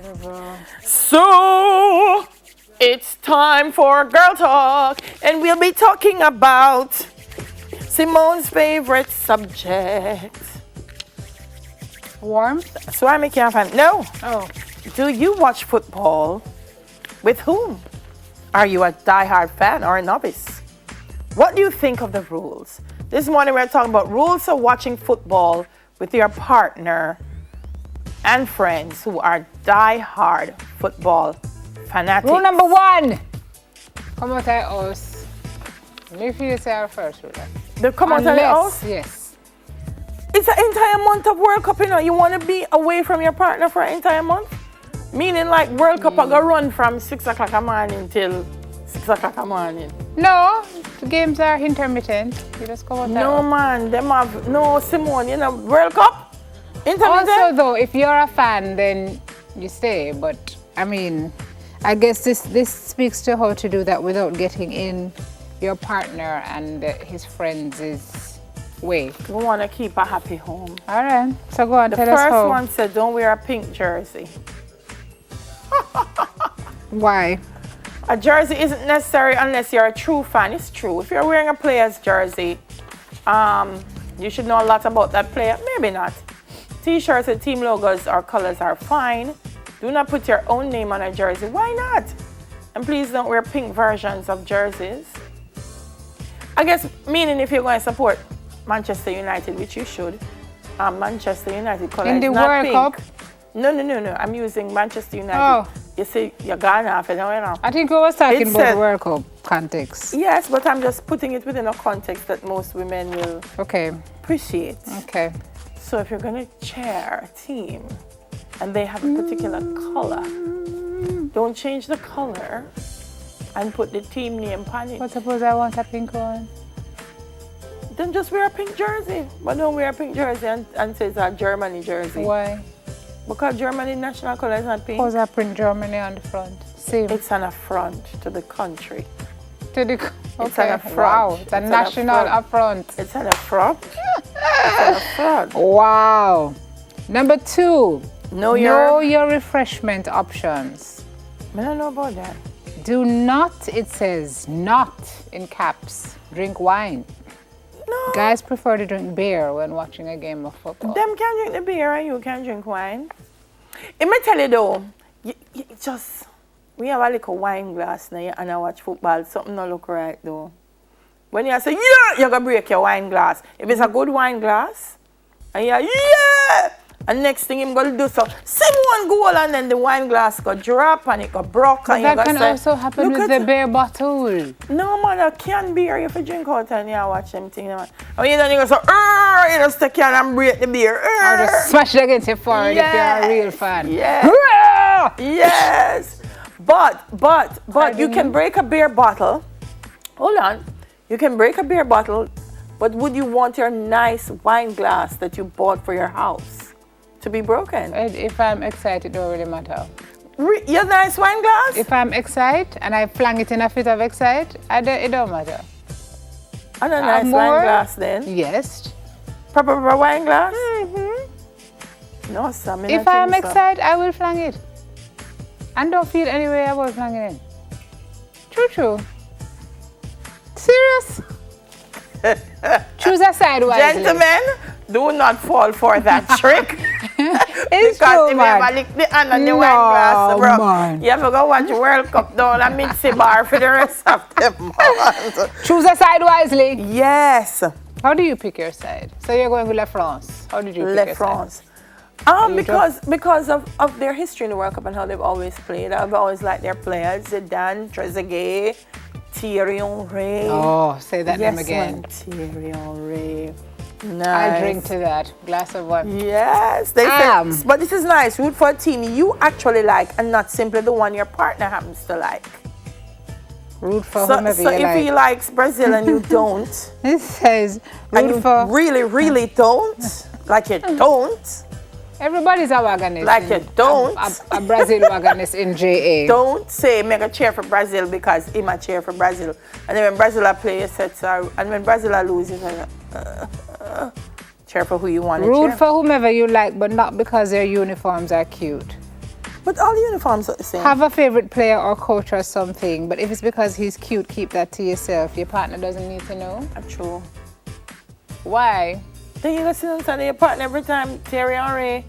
Incredible. So, it's time for Girl Talk, and we'll be talking about Simone's favorite subject. Warmth? So I make you find. No. Oh. Do you watch football? With whom? Are you a diehard fan or a novice? What do you think of the rules? This morning we're talking about rules of watching football with your partner and friends who are diehard football fanatics. Rule number 1. Come out of the house. Make sure you say our first rule. They come out of the house? Yes. It's an entire month of World Cup, you know. You want to be away from your partner for an entire month? Meaning like World Cup, I go run from 6 o'clock in the morning till 6 o'clock in the morning. No, the games are intermittent. You just come out No, man. Them have, no, Simone, you know, World Cup? Intermittent? Also, though, if you're a fan, then you stay. But, I mean, I guess this speaks to how to do that without getting in your partner and his friends' way. We want to keep a happy home. All right. So go on, The tell us how. first one said, don't wear a pink jersey. Why? A jersey isn't necessary unless you're a true fan. It's true. If you're wearing a player's jersey, you should know a lot about that player. Maybe not. T-shirts with team logos or colors are fine. Do not put your own name on a jersey. Why not? And please don't wear pink versions of jerseys. I guess, meaning if you're going to support Manchester United, which you should, Manchester United colors In the not World pink. Cup? No. I'm using Manchester United. Oh. You see, you're gone off it, you know. I think we was talking It about said- the World Cup context. Yes, but I'm just putting it within a context that most women will Okay. appreciate. Okay. So if you're going to chair a team and they have a particular color, don't change the color and put the team name on it. But suppose I want a pink one? Then just wear a pink jersey. But don't wear a pink jersey and say it's a Germany jersey. Why? Because Germany national color is not pink. Because I print Germany on the front. Same. It's an affront to the country. To the, It's an okay. affront. Wow. It's a It's an national affront. It's an affront. It's an affront. Wow. Number 2. Know Know your... your refreshment options. I don't know about that. Do not, it says, not in caps, drink wine. No. Guys prefer to drink beer when watching a game of football. Them can drink the beer and you can drink wine. Let me tell you though, you just, we have a little wine glass now and I watch football, something not look right though. When you say, yeah, you're going to break your wine glass. If it's a good wine glass, and you're, yeah, and next thing I'm going to do so, Simone goal and then the wine glass go drop and it go broke. But and that you can say, also happen "Look with at the beer bottle. No man, a can beer you have drink out and you watch them thing. Man. And you don't go so, you just take can and break the beer. Or just smash it against your forehead if you're a real fan. Yes. Hurrah! Yes. But you can break a beer bottle. Hold on. You can break a beer bottle, but would you want your nice wine glass that you bought for your house to be broken? If I'm excited, it don't really matter. Your nice wine glass? If I'm excited and I flang it in a fit of excite, it don't matter. And a nice wine glass then? Yes. Proper wine glass? No, Sam. If I'm excited, I will flang it. And don't feel any way about flanging it. True. Serious? Choose a side wisely. Gentlemen, do not fall for that trick. It's because true, if you man. ever lick the hand on the wine glass, bro, man. you have to go watch World Cup down a Mitzi bar for the rest of the month. Choose a side wisely. Yes. How do you pick your side? So you're going with La France. How did you pick your France. side? Because of their history in the World Cup and how they've always played. I've always liked their players. Zidane, Trezeguet, Thierry Henry. Oh, say that yes, name again. man, Thierry Henry. Nice. I'll drink to that. Glass of wine. Yes, they say, but this is nice. Root for a team you actually like and not simply the one your partner happens to like. Root for So whomever if you like. he likes Brazil and you don't, It says and root you for... really don't, like you don't, Everybody's a wagonist. like you don't, A Brazil wagonist in JA. don't say make a cheer for Brazil because him a cheer for Brazil. And then when Brazil a play, you said sorry. And when Brazil a lose, you say, cheer for who you want to cheer Root for whomever you like, but not because their uniforms are cute. But all the uniforms are the same. Have a favorite player or coach or something, but if it's because he's cute, keep that to yourself. Your partner doesn't need to know. True. Why? Then you go sit inside your partner every time Thierry Henry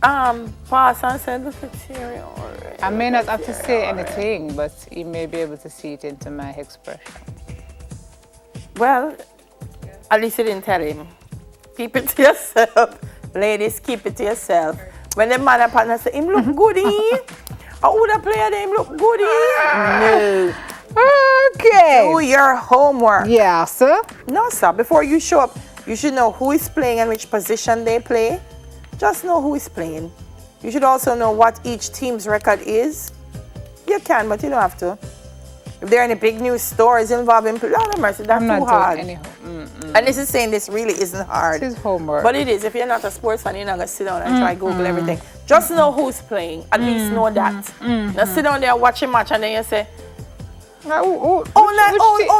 pass and say, look at Thierry Henry. I may not have to say anything, but you may be able to see it into my expression. Well, at least you didn't tell him. Keep it to yourself. Ladies, keep it to yourself. When the man and partner say, him look goody. How would a player him look goody? No. Okay. Do your homework. Yeah, sir. No, sir. Before you show up, you should know who is playing and which position they play. Just know who is playing. You should also know what each team's record is. You can, but you don't have to. If there are any big news stories involving, Lord of mercy, that's too hard. And this is saying this really isn't hard. This is homework. But it is. If you're not a sports fan, you're not going to sit down and try Google everything. Just know who's playing. At least know that. Now sit down there, watch a match, and then you say,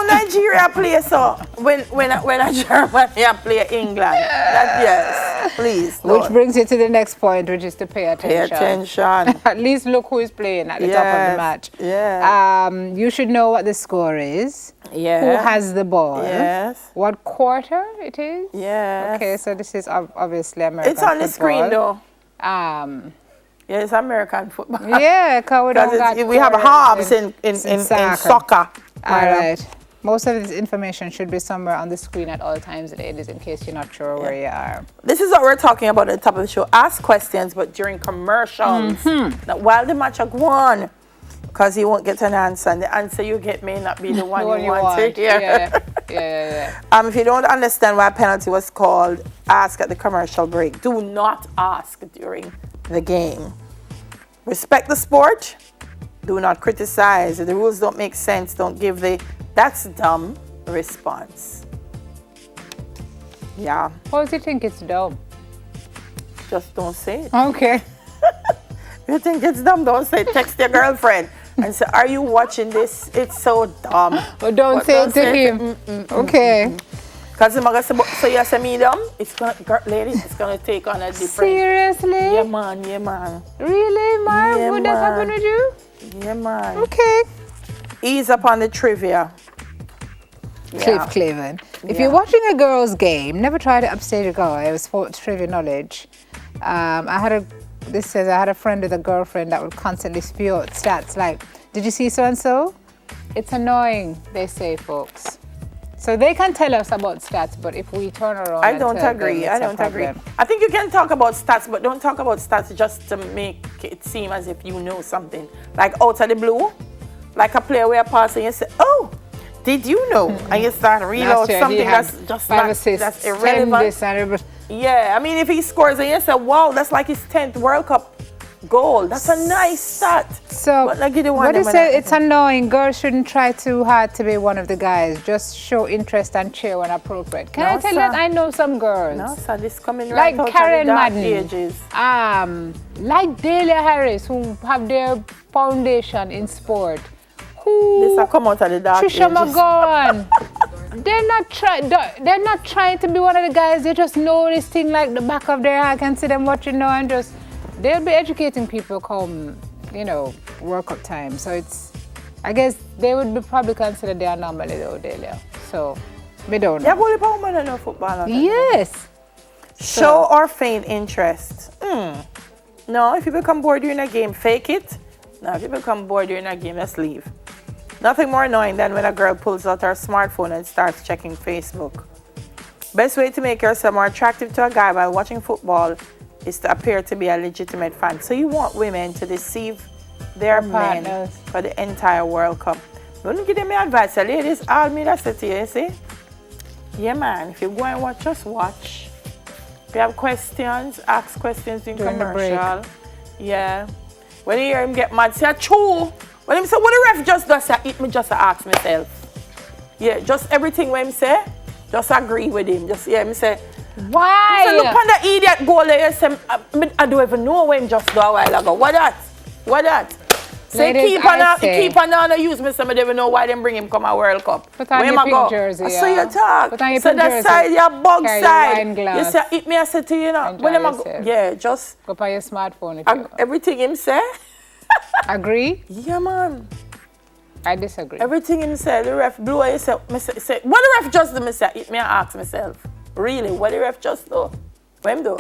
Nigeria play so when a Germany play England. That, yes, please. Which brings you to the next point, which is to pay attention. Pay attention. At least look who is playing at the top of the match. Yeah. You should know what the score is. Yeah. Who has the ball. Yes. What quarter it is. Yes. Okay, so this is obviously American It's on the screen though. Yeah, it's American football. Yeah, because we have halves in soccer. All right. Most of this information should be somewhere on the screen at all times, ladies, in case you're not sure where you are. This is what we're talking about at the top of the show. Ask questions, but during commercials. Now, while the match are going, because you won't get an answer, and the answer you get may not be the one you want to hear. Yeah. If you don't understand why penalty was called, ask at the commercial break. Do not ask during the game. Respect the sport. Do not criticize. If the rules don't make sense, don't give the "that's dumb" response. Yeah. How do you think it's dumb? Just don't say it. Okay. You think it's dumb? Don't say it. Text your girlfriend and say, "Are you watching this? It's so dumb." But don't say it to him. Okay. Because so you say me dumb, ladies, it's gonna take on a different. Seriously? Yeah, man. Really, Marv? Yeah, Would that happen with you? Yeah, man. Okay. Ease up on the trivia. Cliff Cleven. If you're watching a girls' game, never try to upstage a guy with sports trivia knowledge. This says I had a friend with a girlfriend that would constantly spew out stats like, "Did you see so and so?" It's annoying, they say, folks. So they can tell us about stats, but if we turn around, I don't agree. I think you can talk about stats, but don't talk about stats just to make it seem as if you know something. Like out of the blue, like a player where pass and you say, "Oh, did you know?" And you start reading out something that's just that's irrelevant. Yeah, I mean, if he scores and you say, "Wow, that's like his 10th World Cup goal." That's a nice stat. So, what do you say? It's annoying. Girls shouldn't try too hard to be one of the guys. Just show interest and cheer when appropriate. Can I tell you that I know some girls? No, sir, this coming right like out Karen of the dark Madden, ages. like Delia Harris, who have their foundation in sport. This will come out of the dark Trisha ages. McGowan. They're not trying to be one of the guys. They just know this thing like the back of their eye. I can see them watching now and just they'll be educating people come, World Cup time. So I guess they would be probably considered the anomaly though, Delia. So we don't know. Yeah, only about women in football. Yes. Show or feign interest. No, if you become bored during a game, fake it. No, if you become bored during a game, let's leave. Nothing more annoying than when a girl pulls out her smartphone and starts checking Facebook. Best way to make yourself more attractive to a guy while watching football is to appear to be a legitimate fan. So you want women to deceive their men for the entire World Cup. Don't give them my advice, ladies. All me that's it to you, see? Yeah, man. If you go and watch, just watch. If you have questions, ask questions in commercial. Yeah. When you hear him get mad, say, "True." When him say, "What the ref just does," me just ask myself. Yeah, just everything when him say, just agree with him. Just me say, why? So look on the idiot goal there. Say, I don't even know what him just do a while ago. What that? So Ladies, keep I say- on use me. Some of them know why them bring him come a World Cup. Put on Where your am I pink go? jersey, So yeah. you talk. Put on your So pink that jersey. side, your bug Carry your side. wine glass. You say, eat me, I say to you, you know. Enjoy When am I go? yourself. Yeah, just Go by your smartphone if you want. everything him say. Agree? Yeah, man. I disagree. Everything him say, the ref blow, he say, what the ref just do, me say, eat me and ask myself. Really, what the ref just do? What him do?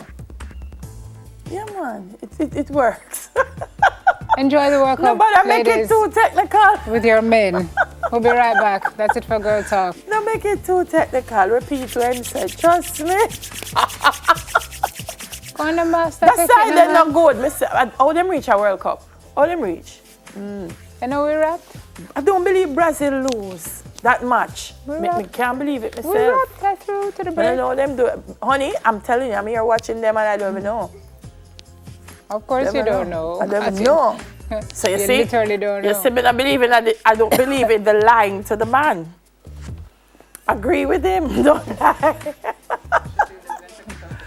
Yeah, man, it works. Enjoy the World Cup, Nobody make it ladies, too technical. with your men. We'll be right back. That's it for Girl Talk. Don't make it too technical. Repeat what him said. Trust me. Go on the master. That take side it they're now. not good. Me say, how them reach a World Cup? How them reach? You know we wrapped? I don't believe Brazil lose that much. We Me wrapped. can't believe it We myself. wrapped that through to the I don't break. know them do it. Honey, I'm telling you, I'm here watching them and I don't even know. Of course you don't know. I don't As even in- know. So you You see, literally don't you know. see, me not believing that I don't believe in the lying to the man. Agree with him, don't lie.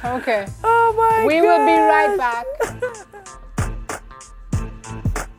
Okay. Oh my God. We will be right back.